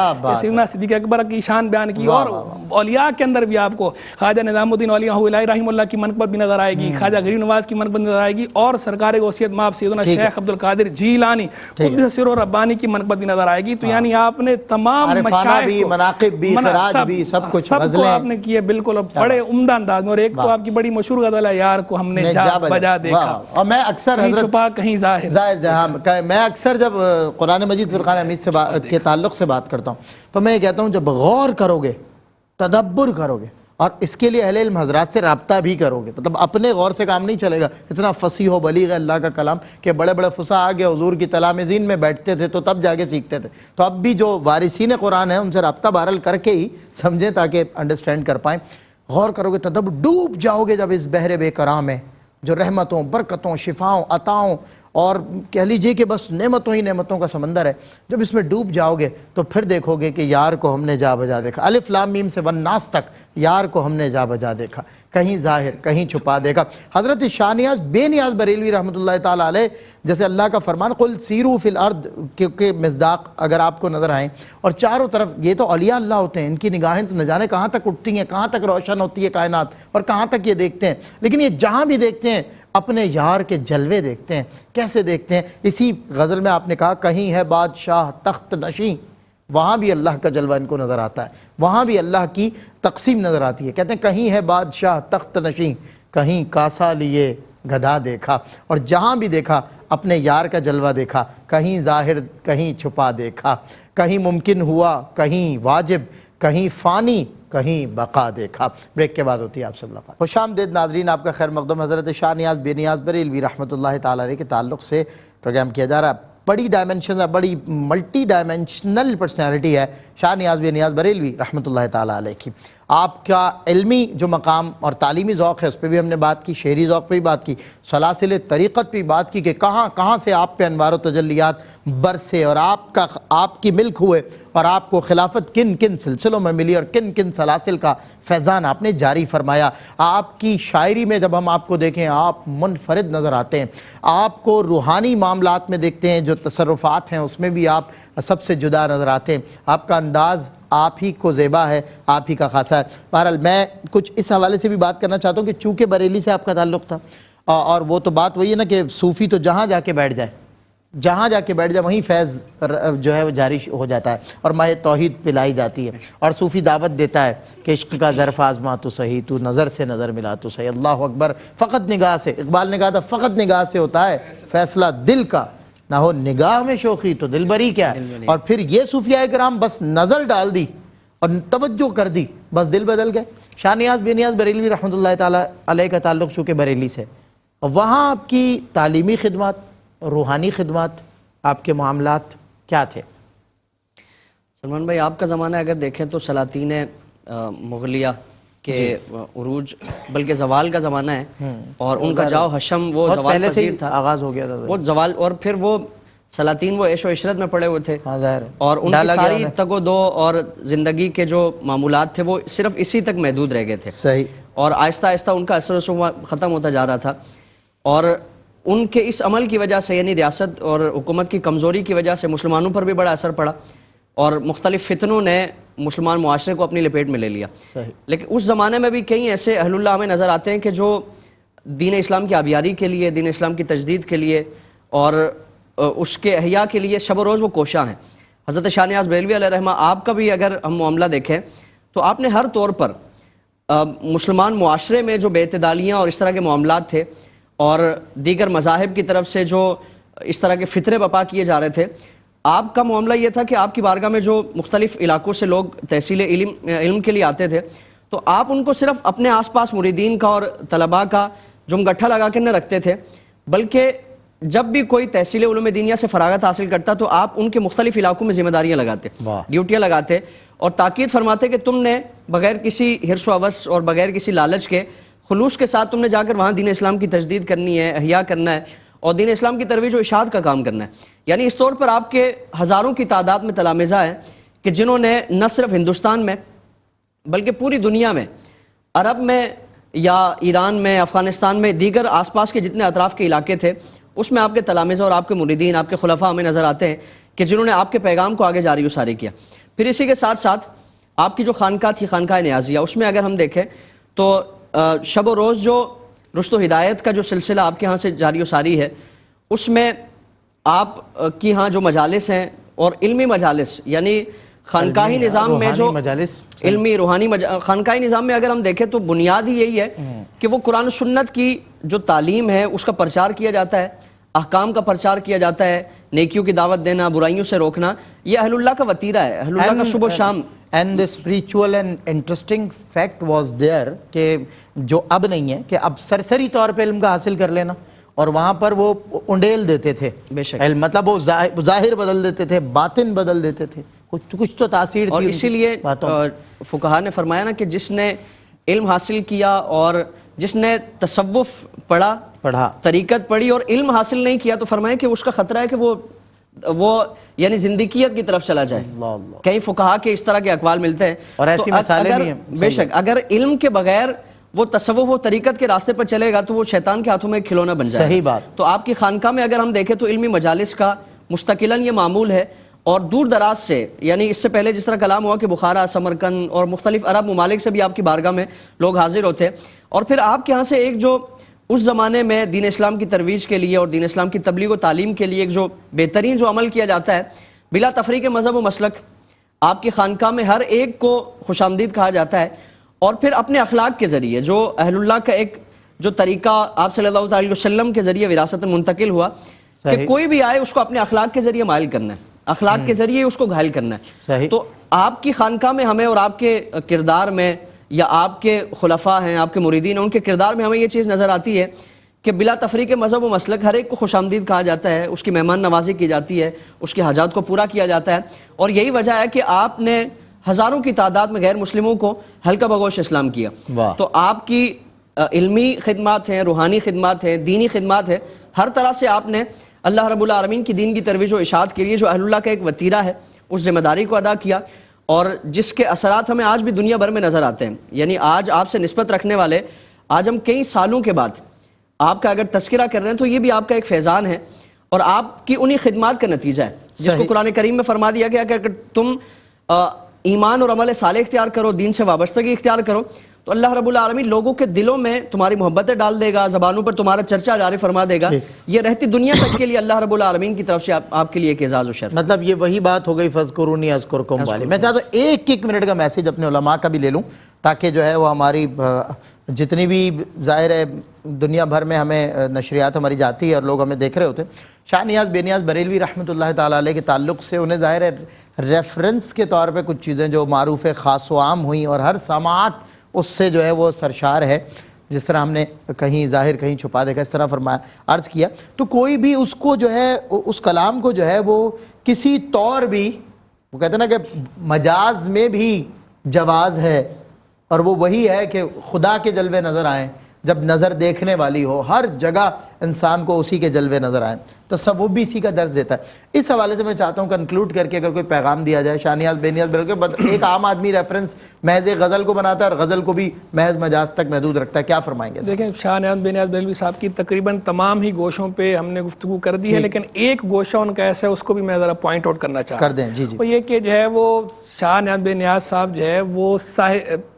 سیدنا صدیق اکبر کی شان بیان کی. اور اولیاء کے اندر بھی آپ کو خواجہ نظام الدین اولیاء الہی رحمہ اللہ کی منقبت بھی نظر آئے گی, خواجہ غریب نواز کی منقبت نظر آئے گی, اور سرکار غوثیت مآب سیدنا شیخ عبد القادر جیلانی قدس سرہ ربانی کی منقبت بھی نظر آئے گی. تو یعنی آپ نے تمام مشائخ مناقب بھی, خراج بھی, سب کچھ آپ نے کیے بالکل بڑے عمدہ انداز میں. اور ایک تو آپ کی بڑی مشہور غزل ہے, یار کو ہم نے بجا دیکھا, اور میں اکثر حضرت چھپا کہیں ظاہر جہاں, میں اکثر جب قرآن مجید فرقان حمید سے کے تعلق سے بات کرتا ہوں تو میں یہ کہتا ہوں جب غور کرو گے, تدبر کرو گے, اور اس کے لیے اہل علم حضرات سے رابطہ بھی کرو گے, مطلب اپنے غور سے کام نہیں چلے گا. اتنا فصیح و بلیغ ہے اللہ کا کلام کہ بڑے بڑے فصحاء آگے حضور کی تلامذین میں بیٹھتے تھے تو تب جا کے سیکھتے تھے. تو اب بھی جو وارثین قرآن ہیں ان سے رابطہ بہرحال کر کے ہی سمجھیں تاکہ انڈرسٹینڈ کر پائیں. غور کرو گے, تدبر, ڈوب جاؤ گے جب اس بحر بے کرام میں جو رحمتوں, برکتوں, شفاؤں, عطاؤں اور کہہ لیجئے کہ بس نعمتوں ہی نعمتوں کا سمندر ہے. جب اس میں ڈوب جاؤ گے تو پھر دیکھو گے کہ یار کو ہم نے جا بجا دیکھا, الف لام میم سے والناس تک یار کو ہم نے جا بجا دیکھا, کہیں ظاہر کہیں چھپا دیکھا. حضرت شاہ نیاز بے نیاز بریلوی رحمۃ اللہ تعالیٰ علیہ, جیسے اللہ کا فرمان قل سیروا فی الارض کے مصداق اگر آپ کو نظر آئیں, اور چاروں طرف یہ تو اولیاء اللہ ہوتے ہیں, ان کی نگاہیں تو نہ جانے کہاں تک اٹھتی ہیں, کہاں تک روشن ہوتی ہے کائنات, اور کہاں تک یہ دیکھتے ہیں. لیکن یہ جہاں بھی دیکھتے ہیں اپنے یار کے جلوے دیکھتے ہیں. کیسے دیکھتے ہیں؟ اسی غزل میں آپ نے کہا کہیں ہے بادشاہ تخت نشین, وہاں بھی اللہ کا جلوہ ان کو نظر آتا ہے, وہاں بھی اللہ کی تقسیم نظر آتی ہے. کہتے ہیں کہیں ہے بادشاہ تخت نشین, کہیں کاسا لیے گدھا دیکھا, اور جہاں بھی دیکھا اپنے یار کا جلوہ دیکھا, کہیں ظاہر کہیں چھپا دیکھا, کہیں ممکن ہوا کہیں واجب, کہیں فانی کہیں بقا دیکھا. بریک کے بعد ہوتی ہے آپ سے ملاقات. خوش آمدید ناظرین, آپ کا خیر مقدم. حضرت شاہ نیاز بے نیاز بریلوی رحمۃ اللہ تعالیٰ علیہ کے تعلق سے پروگرام کیا جا رہا ہے. بڑی ڈائمنشن ہے, بڑی ملٹی ڈائمنشنل پرسنالٹی ہے شاہ نیاز بے نیاز بریلوی رحمۃ اللہ تعالیٰ علیہ کی. آپ کا علمی جو مقام اور تعلیمی ذوق ہے اس پہ بھی ہم نے بات کی, شعری ذوق پہ بھی بات کی, سلاسل طریقت پہ بھی بات کی کہ کہاں کہاں سے آپ پہ انوار و تجلیات برسے, اور آپ کی ملک ہوئے, اور آپ کو خلافت کن کن سلسلوں میں ملی, اور کن کن سلاسل کا فیضان آپ نے جاری فرمایا. آپ کی شاعری میں جب ہم آپ کو دیکھیں آپ منفرد نظر آتے ہیں. آپ کو روحانی معاملات میں دیکھتے ہیں, جو تصرفات ہیں اس میں بھی آپ سب سے جدا نظر آتے ہیں. آپ کا انداز آپ ہی کو زیبا ہے، آپ ہی کا خاصا ہے۔ بہرحال میں کچھ اس حوالے سے بھی بات کرنا چاہتا ہوں کہ چونکہ بریلی سے آپ کا تعلق تھا، اور وہ تو بات وہی ہے نا کہ صوفی تو جہاں جا کے بیٹھ جائے وہیں فیض جو ہے وہ جاری ہو جاتا ہے اور ماہ توحید پلائی جاتی ہے، اور صوفی دعوت دیتا ہے کہ عشق کا ظرف آزما تو صحیح، تو نظر سے نظر ملا تو صحیح، اللہ اکبر، فقط نگاہ سے، اقبال نے کہا تھا فقط نگاہ سے ہوتا ہے فیصلہ دل کا، نہ ہو نگاہ میں شوخی تو دل بری کیا ہے۔ اور پھر یہ صوفیاء کرام بس نظر ڈال دی اور توجہ کر دی، بس دل بدل گئے۔ شاہ نیاز بے نیاز بریلوی رحمۃ اللہ تعالیٰ علیہ کا تعلق چونکہ بریلی سے، وہاں آپ کی تعلیمی خدمات، روحانی خدمات، آپ کے معاملات کیا تھے؟ سلمان بھائی، آپ کا زمانہ اگر دیکھیں تو سلاطین مغلیہ کے عروج بلکہ زوال کا زمانہ ہے، اور ان کا جاؤ حشم وہ زوال پہلے سے پذیر تھا، آغاز ہو گیا تھا وہ زوال، اور پھر وہ سلاطین وہ عیش و عشرت میں پڑے ہوئے تھے، اور ان کی ساری تگ و دو اور زندگی کے جو معمولات تھے وہ صرف اسی تک محدود رہ گئے تھے، صحیح، اور آہستہ آہستہ ان کا اثر و رسوخ ختم ہوتا جا رہا تھا، اور ان کے اس عمل کی وجہ سے یعنی ریاست اور حکومت کی کمزوری کی وجہ سے مسلمانوں پر بھی بڑا اثر پڑا، اور مختلف فتنوں نے مسلمان معاشرے کو اپنی لپیٹ میں لے لیا۔ لیکن اس زمانے میں بھی کئی ایسے اہل اللہ ہمیں نظر آتے ہیں کہ جو دین اسلام کی آبیاری کے لیے، دین اسلام کی تجدید کے لیے اور اس کے احیاء کے لیے شب و روز وہ کوشاں ہیں۔ حضرت شاہ نیاز بریلوی علیہ رحمہ، آپ کا بھی اگر ہم معاملہ دیکھیں تو آپ نے ہر طور پر مسلمان معاشرے میں جو بے اعتدالیاں اور اس طرح کے معاملات تھے اور دیگر مذاہب کی طرف سے جو اس طرح کے فتنے بپا کیے جا رہے تھے، آپ کا معاملہ یہ تھا کہ آپ کی بارگاہ میں جو مختلف علاقوں سے لوگ تحصیل علم کے لیے آتے تھے تو آپ ان کو صرف اپنے آس پاس مریدین کا اور طلباء کا جو گٹھا لگا کے نہ رکھتے تھے، بلکہ جب بھی کوئی تحصیل علوم دینیہ سے فراغت حاصل کرتا تو آپ ان کے مختلف علاقوں میں ذمہ داریاں لگاتے، ڈیوٹیاں لگاتے، اور تاکید فرماتے کہ تم نے بغیر کسی حرص و ہوس اور بغیر کسی لالچ کے خلوص کے ساتھ تم نے جا کر وہاں دین اسلام کی تجدید کرنی ہے، احیاء کرنا ہے، اور دین اسلام کی ترویج و اشاعت کا کام کرنا ہے۔ یعنی اس طور پر آپ کے ہزاروں کی تعداد میں تلامذہ ہیں کہ جنہوں نے نہ صرف ہندوستان میں بلکہ پوری دنیا میں، عرب میں یا ایران میں، افغانستان میں، دیگر آس پاس کے جتنے اطراف کے علاقے تھے، اس میں آپ کے تلامذہ اور آپ کے مریدین، آپ کے خلفاء ہمیں نظر آتے ہیں کہ جنہوں نے آپ کے پیغام کو آگے جاری و ساری کیا۔ پھر اسی کے ساتھ ساتھ آپ کی جو خانقاہ تھی، خانقاہ نیازیہ، اس میں اگر ہم دیکھیں تو شب و روز جو رشد و ہدایت کا جو سلسلہ آپ کے ہاں سے جاری و ساری ہے، اس میں آپ کی ہاں جو مجالس ہیں اور علمی مجالس، یعنی خانقاہی نظام میں جو علمی روحانی خانقاہی نظام میں اگر ہم دیکھیں تو بنیاد ہی یہی ہے کہ وہ قرآن و سنت کی جو تعلیم ہے اس کا پرچار کیا جاتا ہے، احکام کا پرچار کیا جاتا ہے، نیکیوں کی دعوت دینا، برائیوں سے روکنا، یہ اہل اللہ کا وتیرہ ہے، اہل اللہ کا صبح و شام۔ And the spiritual and interesting fact was there کہ جو اب نہیں ہے کہ اب سرسری طور پہ علم کا حاصل کر لینا، اور وہاں پر وہ انڈیل دیتے تھے علم، مطلب وہ ظاہر بدل دیتے تھے، باطن بدل دیتے تھے، کچھ تو تاثیر تھی۔ اور اسی لیے فقہاء نے فرمایا نا کہ جس نے علم حاصل کیا اور جس نے تصوف پڑھا، طریقت پڑھی اور علم حاصل نہیں کیا، تو فرمایا کہ اس کا خطرہ ہے کہ وہ یعنی زندگیت کی طرف چلا جائے۔ کئی فقہاء کے اس طرح کے اقوال ملتے ہیں، اور ایسی مثالیں بھی ہیں۔ بے شک اگر علم کے بغیر وہ تصوف و طریقت کے راستے پر چلے گا تو وہ شیطان کے ہاتھوں میں کھلونا بن جائے۔ صحیح بات۔ تو آپ کی خانقاہ میں اگر ہم دیکھیں تو علمی مجالس کا مستقلاً یہ معمول ہے، اور دور دراز سے، یعنی اس سے پہلے جس طرح کلام ہوا کہ بخارا، سمرقند اور مختلف عرب ممالک سے بھی آپ کی بارگاہ میں لوگ حاضر ہوتے ہیں، اور پھر آپ کے ہاں سے ایک جو اس زمانے میں دین اسلام کی ترویج کے لیے اور دین اسلام کی تبلیغ و تعلیم کے لیے ایک جو بہترین جو عمل کیا جاتا ہے، بلا تفریق مذہب و مسلک، آپ کی خانقاہ میں ہر ایک کو خوش آمدید کہا جاتا ہے، اور پھر اپنے اخلاق کے ذریعے جو اہل اللہ کا ایک جو طریقہ آپ صلی اللہ علیہ وسلم کے ذریعے وراثت منتقل ہوا کہ کوئی بھی آئے اس کو اپنے اخلاق کے ذریعے مائل کرنا ہے، اخلاق کے ذریعے اس کو گھائل کرنا ہے۔ تو آپ کی خانقاہ میں ہمیں اور آپ کے کردار میں، یا آپ کے خلفاء ہیں، آپ کے مریدین ہیں، ان کے کردار میں ہمیں یہ چیز نظر آتی ہے کہ بلا تفریق مذہب و مسلک ہر ایک کو خوش آمدید کہا جاتا ہے، اس کی مہمان نوازی کی جاتی ہے، اس کے حاجات کو پورا کیا جاتا ہے، اور یہی وجہ ہے کہ آپ نے ہزاروں کی تعداد میں غیر مسلموں کو حلقہ بگوش اسلام کیا۔ تو آپ کی علمی خدمات ہیں، روحانی خدمات ہیں، دینی خدمات ہیں، ہر طرح سے آپ نے اللہ رب العالمین کی دین کی ترویج و اشاعت کے لیے جو اہل اللہ کا ایک وتیرہ ہے اس ذمہ داری کو ادا کیا، اور جس کے اثرات ہمیں آج بھی دنیا بھر میں نظر آتے ہیں۔ یعنی آج آپ سے نسبت رکھنے والے، آج ہم کئی سالوں کے بعد آپ کا اگر تذکرہ کر رہے ہیں تو یہ بھی آپ کا ایک فیضان ہے اور آپ کی انہی خدمات کا نتیجہ ہے، جس کو قرآن کریم میں فرما دیا گیا کہ اگر تم ایمان اور عمل صالح اختیار کرو، دین سے وابستگی اختیار کرو، تو اللہ رب العالمین لوگوں کے دلوں میں تمہاری محبتیں ڈال دے گا، زبانوں پر تمہارا چرچا جاری فرما دے گا. یہ رہتی دنیا تک کے لیے اللہ رب العالمین کی طرف سے آپ کے لیے ایک اعزاز و شرف. مطلب یہ وہی بات ہو گئی فَاذْكُرُونِی أَذْكُرْكُمْ والی. میں چاہتا ہوں ایک منٹ کا میسیج اپنے علماء کا بھی لے لوں تاکہ جو ہے وہ ہماری جتنی بھی ظاہر ہے دنیا بھر میں ہمیں نشریات ہماری جاتی ہے اور لوگ ہمیں دیکھ رہے ہوتے ہیں. شاہ نیاز بے نیاز بریلوی رحمۃ اللہ تعالیٰ علیہ کے تعلق سے انہیں ظاہر ہے ریفرنس کے طور پہ کچھ چیزیں جو معروف خاص و عام ہوئیں اور ہر سماعت اس سے جو ہے وہ سرشار ہے، جس طرح ہم نے کہیں ظاہر کہیں چھپا دیکھا، اس طرح فرمایا عرض کیا. تو کوئی بھی اس کو جو ہے اس کلام کو جو ہے وہ کسی طور بھی وہ کہتے ہیں نا کہ مجاز میں بھی جواز ہے، اور وہ وہی ہے کہ خدا کے جلوے نظر آئیں جب نظر دیکھنے والی ہو، ہر جگہ انسان کو اسی کے جلوے نظر آئیں. تصوف بھی اسی کا درس دیتا ہے. اس حوالے سے میں چاہتا ہوں کنکلوڈ کر کے اگر کوئی پیغام دیا جائے. شاہ نیاز بے نیاز بلکہ ایک عام آدمی ریفرنس محض غزل کو بناتا ہے اور غزل کو بھی محض مجاز تک محدود رکھتا ہے، کیا فرمائیں گے؟ دیکھیں شاہ نیاز بے نیاز بریلوی صاحب کی تقریباً تمام ہی گوشوں پہ ہم نے گفتگو کر دی ہے، لیکن ایک گوشہ ان کا ایسا ہے اس کو بھی میں ذرا پوائنٹ آؤٹ کرنا چاہتا ہوں. کر دیں. جی جی. وہ یہ کہ جو ہے وہ شاہ نیاز بے نیاز صاحب جو ہے وہ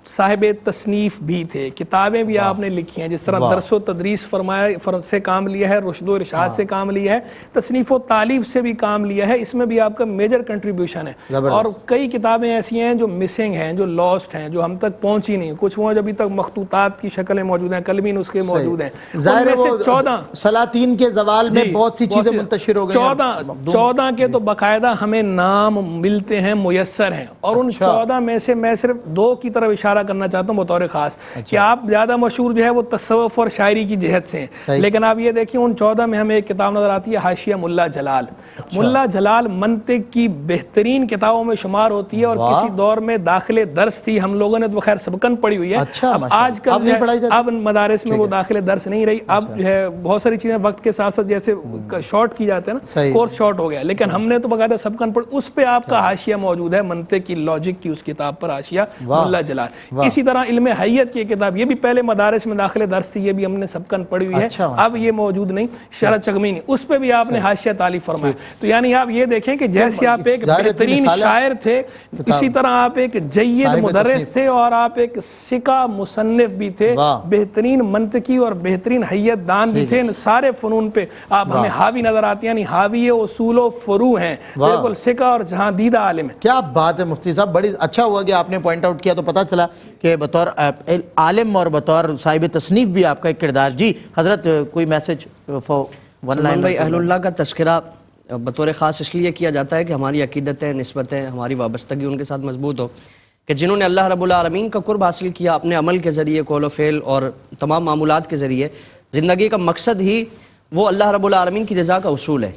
صاحب تصنیف بھی تھے، کتابیں بھی آپ نے لکھی ہیں، جس طرح درس و تدریس فرمایا سے کام لیا ہے، رشد و ارشاد سے کام لیا ہے، تصنیف و تعلیف سے بھی کام لیا ہے. اس میں بھی آپ کا میجر کنٹریبیوشن ہے. اور کئی کتابیں ایسی ہیں جو مسنگ ہیں، جو لاسٹ ہیں، جو ہم تک پہنچی نہیں. کچھ وہ ابھی تک مخطوطات کی شکلیں موجود ہیں، کلمی نسخے موجود ہیں. ظاہر ہے وہ 14 سلاطین کے زوال میں بہت سی چیزیں منتشر ہو گئی. 14 کے تو باقاعدہ ہمیں نام ملتے ہیں، میسر ہیں. اور ان 14 میں سے میں صرف 2 کی طرف اشارہ کرنا چاہتا ہوں بطور خاص کہ آپ زیادہ مشہور جو ہے وہ تصوف اور شاعری کی جہت سے ہیں. لیکن آپ یہ دیکھیں ان 14 میں ہمیں ایک کتاب نظر آتی ہے حاشیہ ملا جلال. ملا جلال منطق کی بہترین کتابوں میں شمار ہوتی ہے، اور کسی دور میں داخل درس تھی. ہم لوگوں نے تو بخیر سبقن پڑھی ہوئی ہے. اب آج کل اب مدارس میں وہ داخل درس نہیں رہی. اب جو ہے بہت ساری چیزیں وقت کے ساتھ ساتھ جیسے شارٹ کی جاتے ہیں نا، کورس شارٹ ہو گیا، لیکن ہم نے تو باقاعدہ سبقن پڑھ. اس پہ آپ کا حاشیہ موجود ہے منطق کی لاجک کی اس کتاب پر حاشیہ ملا جلال. اسی طرح علم حیت کی کتاب، یہ بھی پہلے مدارس میں داخل درس تھی، یہ بھی ہم نے سبقن پڑھی ہوئی ہے. اب یہ موجود نہیں. شرح چغمینی اس پہ بھی آپ نے حاشیہ تعلیف فرمایا. تو یعنی آپ یہ دیکھیں کہ جیسے آپ ایک بہترین شاعر تھے، اسی طرح آپ ایک جید مدرس تھے، اور آپ ایک سکہ مصنف بھی تھے، بہترین منطقی اور بہترین حیت دان بھی تھے. ان سارے فنون پہ آپ ہمیں حاوی نظر آتے ہیں، یعنی حاوی اصول و فروع ہیں، بالکل سکہ اور جہاں دیدہ عالم ہے. کیا بات ہے مفتی صاحب، بڑی اچھا ہوا کہ آپ نے پوائنٹ آؤٹ کیا، تو پتہ چلا کہ بطور عالم اور بطور صاحب تصنیف بھی آپ کا ایک کردار. جی حضرت کوئی میسج فور ون لائن؟ بھائی اہل اللہ کا تذکرہ بطور خاص اس لیے کیا جاتا ہے کہ ہماری عقیدتیں، نسبتیں، ہماری وابستگی ان کے ساتھ مضبوط ہو، کہ جنہوں نے اللہ رب العالمین کا قرب حاصل کیا اپنے عمل کے ذریعے، قول و فعل اور تمام معمولات کے ذریعے. زندگی کا مقصد ہی وہ اللہ رب العالمین کی رضا کا اصول ہے.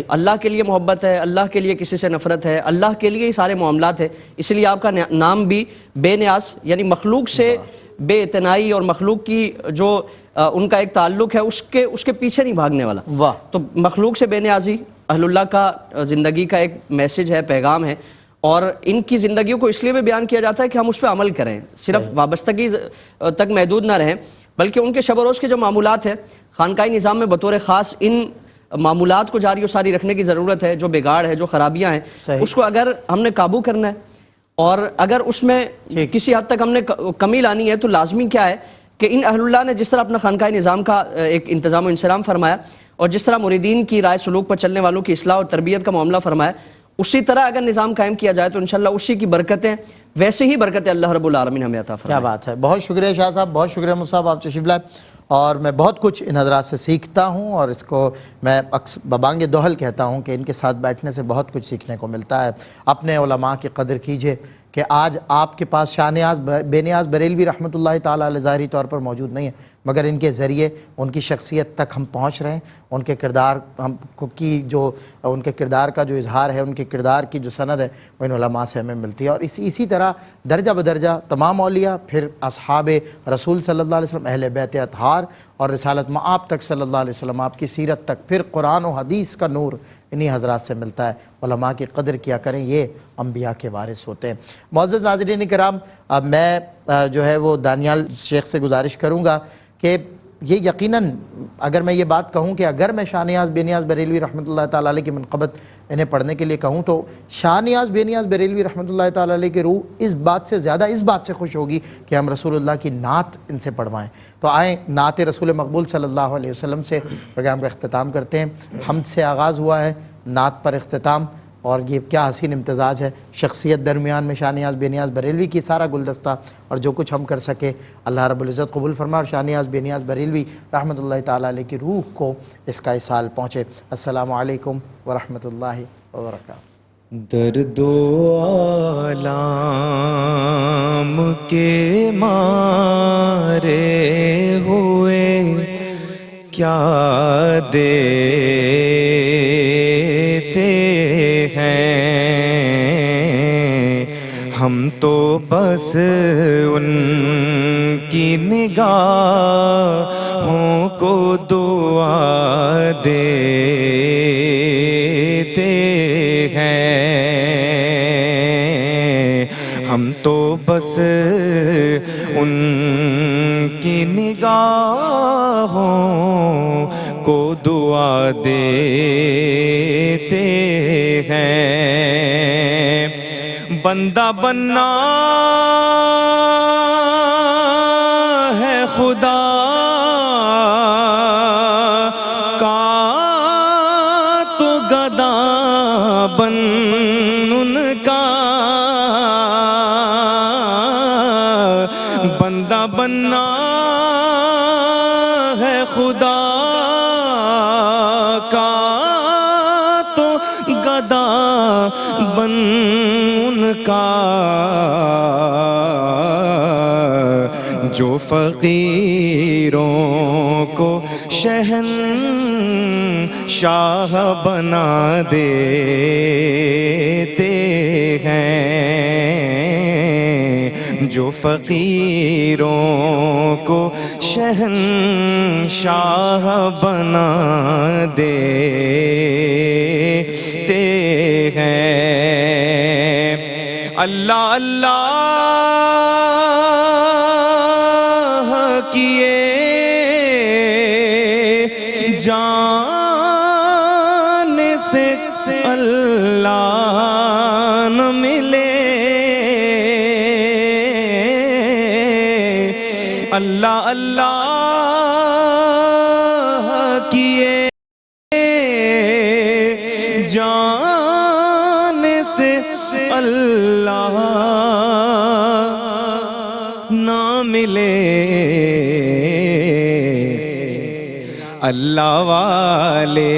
اللہ کے لیے محبت ہے، اللہ کے لیے کسی سے نفرت ہے، اللہ کے لیے ہی سارے معاملات ہیں. اس لیے آپ کا نام بھی بے نیاز، یعنی مخلوق سے بے اعتنائی اور مخلوق کی جو ان کا ایک تعلق ہے اس کے پیچھے نہیں بھاگنے والا. تو مخلوق سے بے نیازی اہل اللہ کا زندگی کا ایک میسج ہے، پیغام ہے. اور ان کی زندگیوں کو اس لیے بھی بیان کیا جاتا ہے کہ ہم اس پہ عمل کریں، صرف وابستگی تک محدود نہ رہیں، بلکہ ان کے شب و روز کے جو معمولات ہیں خانقاہی نظام میں بطور خاص ان معمولات کو جاری و ساری رکھنے کی ضرورت ہے. جو بگاڑ ہے، جو خرابیاں ہیں، اس کو اگر ہم نے قابو کرنا ہے اور اگر اس میں کسی حد تک ہم نے کمی لانی ہے، تو لازمی کیا ہے کہ ان اہل اللہ نے جس طرح اپنا خانقاہی نظام کا ایک انتظام و انصرام فرمایا، اور جس طرح مریدین کی رائے سلوک پر چلنے والوں کی اصلاح اور تربیت کا معاملہ فرمایا، اسی طرح اگر نظام قائم کیا جائے تو انشاءاللہ اسی کی برکتیں، ویسے ہی برکتیں اللہ رب العالمین ہمیں عطا فرمائے. کیا بات ہے. بہت شکریہ شاہ صاحب، بہت شکریہ مصعب، آپ تشریف لائے. اور میں بہت کچھ ان حضرات سے سیکھتا ہوں، اور اس کو میں ببانگ دوحل کہتا ہوں کہ ان کے ساتھ بیٹھنے سے بہت کچھ سیکھنے کو ملتا ہے. اپنے علماء کی قدر کیجئے کہ آج آپ کے پاس شاہ نیاز بے نیاز بریلوی رحمۃ اللہ تعالیٰ علیہ ظاہری طور پر موجود نہیں ہے، مگر ان کے ذریعے ان کی شخصیت تک ہم پہنچ رہے ہیں. ان کے کردار ان کے کردار کا جو اظہار ہے، ان کے کردار کی جو سند ہے، وہ ان علماء سے ہمیں ملتی ہے. اور اسی طرح درجہ بدرجہ تمام اولیاء، پھر اصحاب رسول صلی اللہ علیہ وسلم، اہل بیت اطہار اور رسالت مآب تک صلی اللہ علیہ وسلم، آپ کی سیرت تک، پھر قرآن و حدیث کا نور انہی حضرات سے ملتا ہے. علماء کی قدر کیا کریں، یہ انبیاء کے وارث ہوتے ہیں. معزز ناظرین کرام، اب میں جو ہے وہ دانیال شیخ سے گزارش کروں گا کہ یہ یقیناً اگر میں یہ بات کہوں کہ اگر میں شاہ نیاز بے نیاز بریلوی رحمۃ اللہ تعالیٰ علیہ کی منقبت انہیں پڑھنے کے لیے کہوں تو شاہ نیاز بے نیاز بریلوی رحمۃ اللہ تعالیٰ علیہ کی روح اس بات سے زیادہ اس بات سے خوش ہوگی کہ ہم رسول اللہ کی نعت ان سے پڑھوائیں. تو آئیں نعت رسول مقبول صلی اللہ علیہ وسلم سے پروگرام کا اختتام کرتے ہیں. حمد سے آغاز ہوا ہے، نعت پر اختتام، اور یہ کیا حسین امتزاج ہے شخصیت درمیان میں شاہ نیاز بے نیاز بریلوی کی. سارا گلدستہ اور جو کچھ ہم کر سکے اللہ رب العزت قبول فرمائے اور شاہ نیاز بے نیاز بریلوی رحمۃ اللہ تعالیٰ علیہ کی روح کو اس کا اصال پہنچے. السلام علیکم ورحمۃ اللہ وبرکاتہ. درد و آلام کے مارے ہوئے کیا دیتے ہیں ہم تو بس ان کی نگاہوں کو دعا دیتے ہیں. ہم تو بس ان کی نگاہوں کو دعا دیتے ہیں. بندہ بننا ہے خدا کا تو گدا بن ان کا. بندہ بننا ہے خدا کا تو گدا بن ان کا. جو فقیروں کو شہنشاہ بنا دیتے ہیں. جو فقیروں کو شہنشاہ بنا دیتے ہیں. اللہ اللہ کیے جان سے اللہ نہ ملے. اللہ اللہ کیے جان سے اللہ نہ ملے. اللہ والے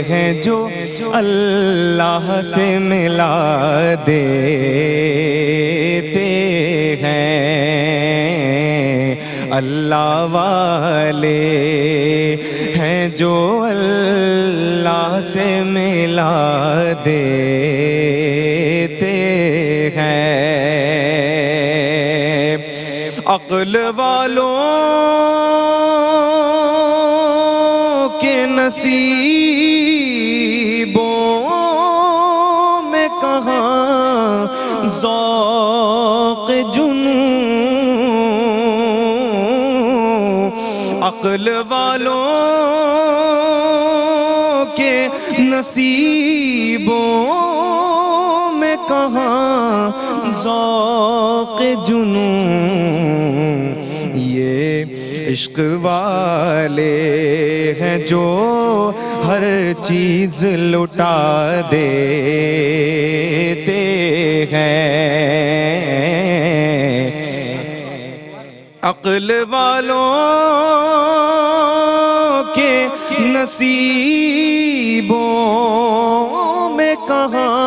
ہیں جو اللہ سے ملا دیتے ہیں. اللہ والے ہیں جو اللہ سے ملا دیتے ہیں. عقل والوں کے نصیبوں میں کہاں ذوق جنوں. عقل والوں کے نصیبوں میں کہاں ذوق جنوں. یہ عشق والے ہیں جو ہر چیز لٹا دیتے ہیں. عقل والوں کے نصیبوں میں کہاں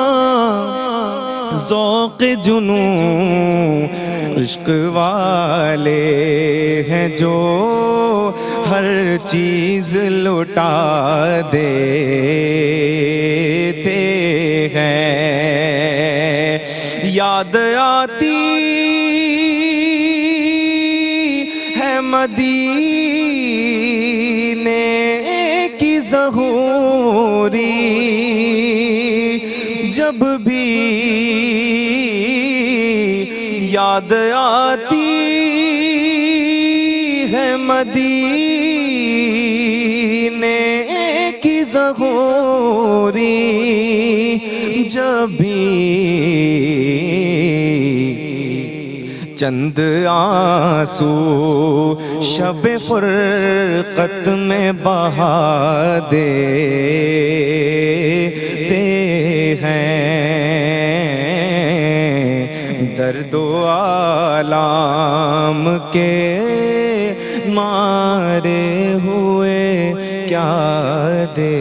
ذوق جنوں. عشق والے ہیں جو ہر چیز لٹا دیتے ہیں. یاد آتی ہے مدینے کی ظہوری جب بھی یاد آتی ہے مدینے کی ظہوری جب بھی چند آنسو شب فرقت میں بہا دیتے ہیں، درد و آلام کے مارے ہوئے کیا دے